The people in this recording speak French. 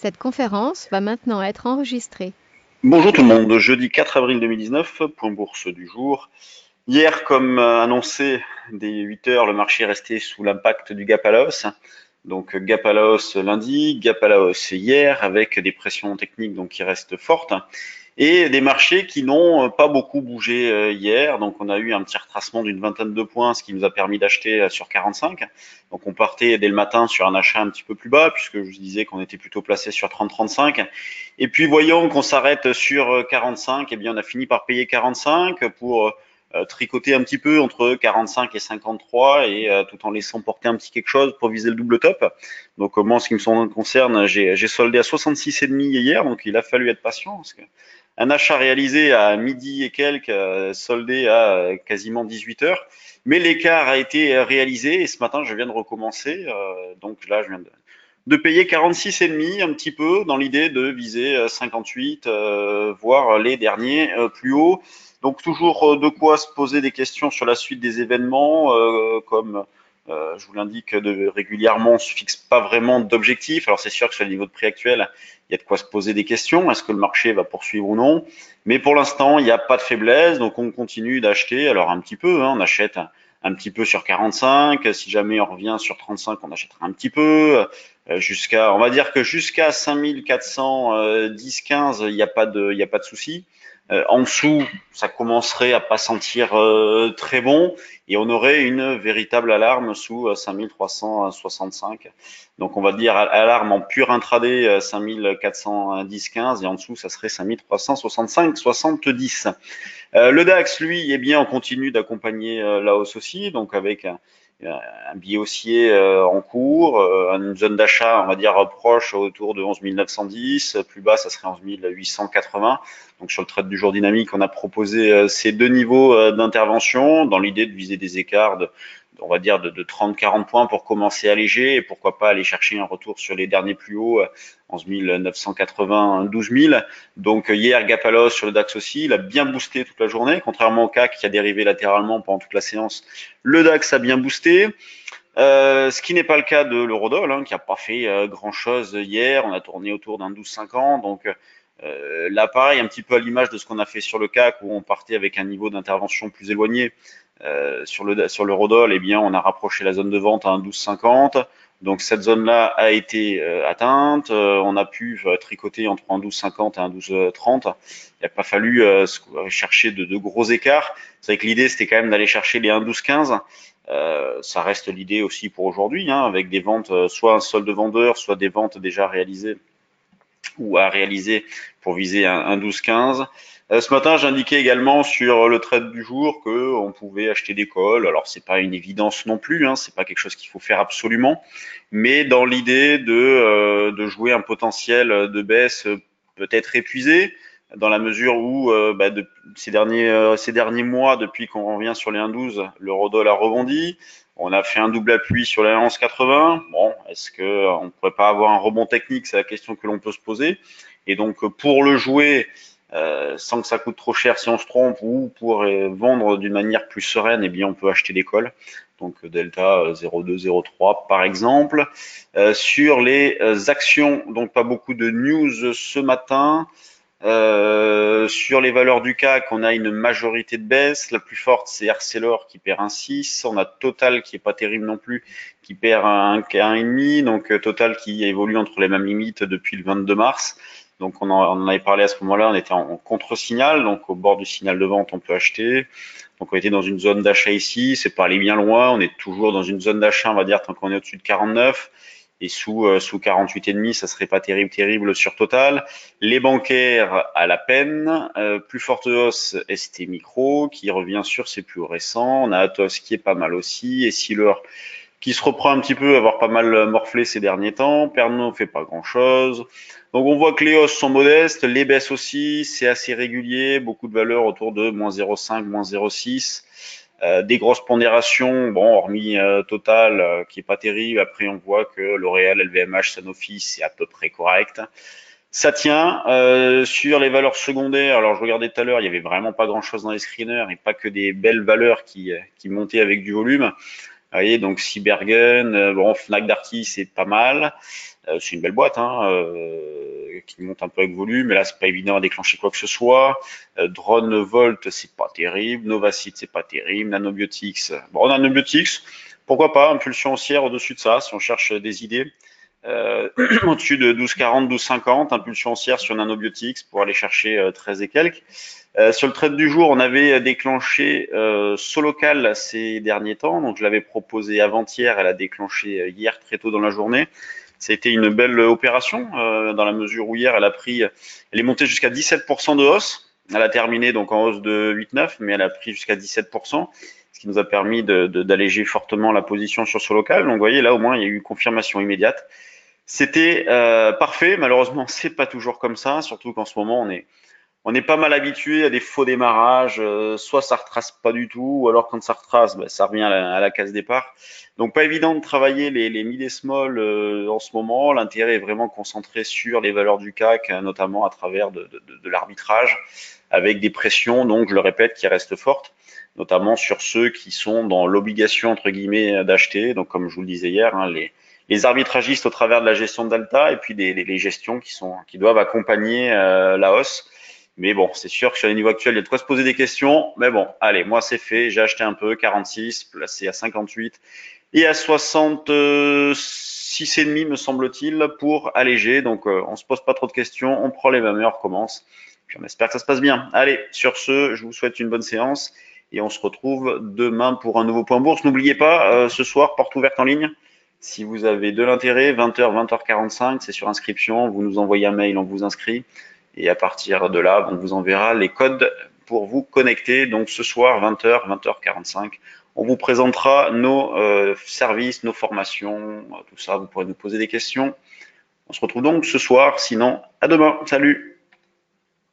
Cette conférence va maintenant être enregistrée. Bonjour tout le monde, jeudi 4 avril 2019, point bourse du jour. Hier, comme annoncé, dès 8 heures, le marché est resté sous l'impact du gap à la hausse. Donc gap à la hausse lundi, gap à la hausse hier, avec des pressions techniques donc qui restent fortes et des marchés qui n'ont pas beaucoup bougé hier. Donc on a eu un petit retracement d'une vingtaine de points, ce qui nous a permis d'acheter sur 45. Donc on partait dès le matin sur un achat un petit peu plus bas, puisque je vous disais qu'on était plutôt placé sur 30-35. Et puis voyons qu'on s'arrête sur 45, eh bien on a fini par payer 45 pour tricoter un petit peu entre 45 et 53 et tout en laissant porter un petit quelque chose pour viser le double top. Donc moi, en ce qui me concerne, j'ai soldé à 66,5 hier, donc il a fallu être patient parce que un achat réalisé à midi et quelques, soldé à quasiment 18 heures. Mais l'écart a été réalisé et ce matin, je viens de recommencer. Donc là, je viens de payer 46,5, un petit peu, dans l'idée de viser 58, voire les derniers plus hauts. Donc toujours de quoi se poser des questions sur la suite des événements, comme je vous l'indique régulièrement, on ne se fixe pas vraiment d'objectifs. Alors c'est sûr que sur le niveau de prix actuel, il y a de quoi se poser des questions. Est-ce que le marché va poursuivre ou non? Mais pour l'instant, il n'y a pas de faiblesse, donc on continue d'acheter. Alors un petit peu, hein, on achète un petit peu sur 45. Si jamais on revient sur 35, on achètera un petit peu. On va dire que jusqu'à 5410-15, il y a pas de souci. En dessous, ça commencerait à pas sentir très bon et on aurait une véritable alarme sous 5365. Donc on va dire alarme en pur intraday 5410-15 et en dessous ça serait 5365-70. Le DAX lui est bien, on continue d'accompagner la hausse aussi, donc avec un billet haussier en cours, une zone d'achat, on va dire proche autour de 11 910, plus bas ça serait 11 880. Donc sur le trade du jour dynamique, on a proposé ces deux niveaux d'intervention dans l'idée de viser des écarts on va dire de 30-40 points pour commencer à léger et pourquoi pas aller chercher un retour sur les derniers plus hauts, 11 980, 12 000. Donc hier, gap à l'os sur le DAX aussi, il a bien boosté toute la journée, contrairement au CAC qui a dérivé latéralement pendant toute la séance. Le DAX a bien boosté. Ce qui n'est pas le cas de l'eurodoll, hein, qui n'a pas fait grand-chose hier. On a tourné autour d'un 12,50. Donc là, pareil, un petit peu à l'image de ce qu'on a fait sur le CAC, où on partait avec un niveau d'intervention plus éloigné. Sur l'eurodoll, eh bien, on a rapproché la zone de vente à un 12,50. Donc cette zone-là a été atteinte. On a pu tricoter entre un 12,50 et un 12,30. Il n'a pas fallu chercher de gros écarts. C'est vrai que l'idée, c'était quand même d'aller chercher les 1,12,15. Ça reste l'idée aussi pour aujourd'hui, hein, avec des ventes, soit un solde vendeur, soit des ventes déjà réalisées ou à réaliser pour viser un 12-15. Ce matin, j'indiquais également sur le trade du jour que on pouvait acheter des calls. Alors c'est pas une évidence non plus, hein, c'est pas quelque chose qu'il faut faire absolument, mais dans l'idée de jouer un potentiel de baisse peut-être épuisé, dans la mesure où ces derniers mois, depuis qu'on revient sur les 1,12, l'eurodoll a rebondi. On a fait un double appui sur la 11,80. Bon, est-ce que on ne pourrait pas avoir un rebond technique? C'est la question que l'on peut se poser. Et donc pour le jouer sans que ça coûte trop cher si on se trompe ou pour vendre d'une manière plus sereine, eh bien on peut acheter des calls. Donc delta 0,2, 0,3 par exemple. Sur les actions, donc pas beaucoup de news ce matin. Sur les valeurs du CAC, on a une majorité de baisse. La plus forte, c'est Arcelor qui perd un 6. On a Total qui est pas terrible non plus, qui perd un 1,5. Donc Total qui évolue entre les mêmes limites depuis le 22 mars. Donc on en avait parlé à ce moment-là, on était en contre-signal, donc au bord du signal de vente, on peut acheter. Donc on était dans une zone d'achat ici, c'est pas allé bien loin, on est toujours dans une zone d'achat, on va dire, tant qu'on est au-dessus de 49 et sous 48,5, ça serait pas terrible sur Total. Les bancaires à la peine, plus forte hausse ST Micro qui revient sur ses plus récents. On a Atos qui est pas mal aussi et Sealer qui se reprend un petit peu, avoir pas mal morflé ces derniers temps. Pernod fait pas grand chose. Donc on voit que les hausses sont modestes, les baisses aussi, c'est assez régulier, beaucoup de valeurs autour de moins 0,5, moins 0,6. Des grosses pondérations, bon, hormis Total, qui est pas terrible. Après, on voit que L'Oréal, LVMH, Sanofi, c'est à peu près correct. Ça tient. Sur les valeurs secondaires, alors je regardais tout à l'heure, il y avait vraiment pas grand-chose dans les screeners et pas que des belles valeurs qui montaient avec du volume. Vous voyez, donc Cybergun, bon, Fnac Darty, c'est pas mal. C'est une belle boîte, hein, qui monte un peu avec volume, mais là, c'est pas évident à déclencher quoi que ce soit. Drone Volt, c'est pas terrible. Novacite, c'est pas terrible. Nanobiotics, bon, Nanobiotics, pourquoi pas, impulsion haussière au-dessus de ça, si on cherche des idées. Au-dessus de 12,40, 12,50, impulsion haussière sur Nanobiotics pour aller chercher 13 et quelques. Sur le trade du jour, on avait déclenché Solocal ces derniers temps, donc je l'avais proposé avant-hier, elle a déclenché hier très tôt dans la journée. Ça a été une belle opération dans la mesure où hier elle est montée jusqu'à 17% de hausse. Elle a terminé donc en hausse de 8,9, mais elle a pris jusqu'à 17%, ce qui nous a permis d'alléger fortement la position sur Solocal. Donc vous voyez là au moins il y a eu confirmation immédiate. C'était parfait. Malheureusement, c'est pas toujours comme ça, surtout qu'en ce moment on est pas mal habitué à des faux démarrages, soit ça retrace pas du tout, ou alors quand ça retrace, bah, ça revient à la case départ. Donc pas évident de travailler les mid et small en ce moment. L'intérêt est vraiment concentré sur les valeurs du CAC, notamment à travers de l'arbitrage, avec des pressions, donc je le répète, qui restent fortes, notamment sur ceux qui sont dans l'obligation entre guillemets d'acheter. Donc comme je vous le disais hier, hein, les arbitragistes au travers de la gestion de Delta et puis les gestions qui doivent accompagner la hausse. Mais bon, c'est sûr que sur les niveaux actuels, il y a de quoi se poser des questions. Mais bon, allez, moi c'est fait. J'ai acheté un peu, 46, placé à 58 et à 66 et demi me semble-t-il pour alléger. Donc on se pose pas trop de questions, on prend les mêmes et on recommence. Puis on espère que ça se passe bien. Allez, sur ce, je vous souhaite une bonne séance et on se retrouve demain pour un nouveau point bourse. N'oubliez pas, ce soir, porte ouverte en ligne. Si vous avez de l'intérêt, 20h, 20h45, c'est sur inscription. Vous nous envoyez un mail, on vous inscrit. Et à partir de là, on vous enverra les codes pour vous connecter. Donc ce soir, 20h, 20h45, on vous présentera nos services, nos formations, tout ça. Vous pourrez nous poser des questions. On se retrouve donc ce soir. Sinon, à demain. Salut!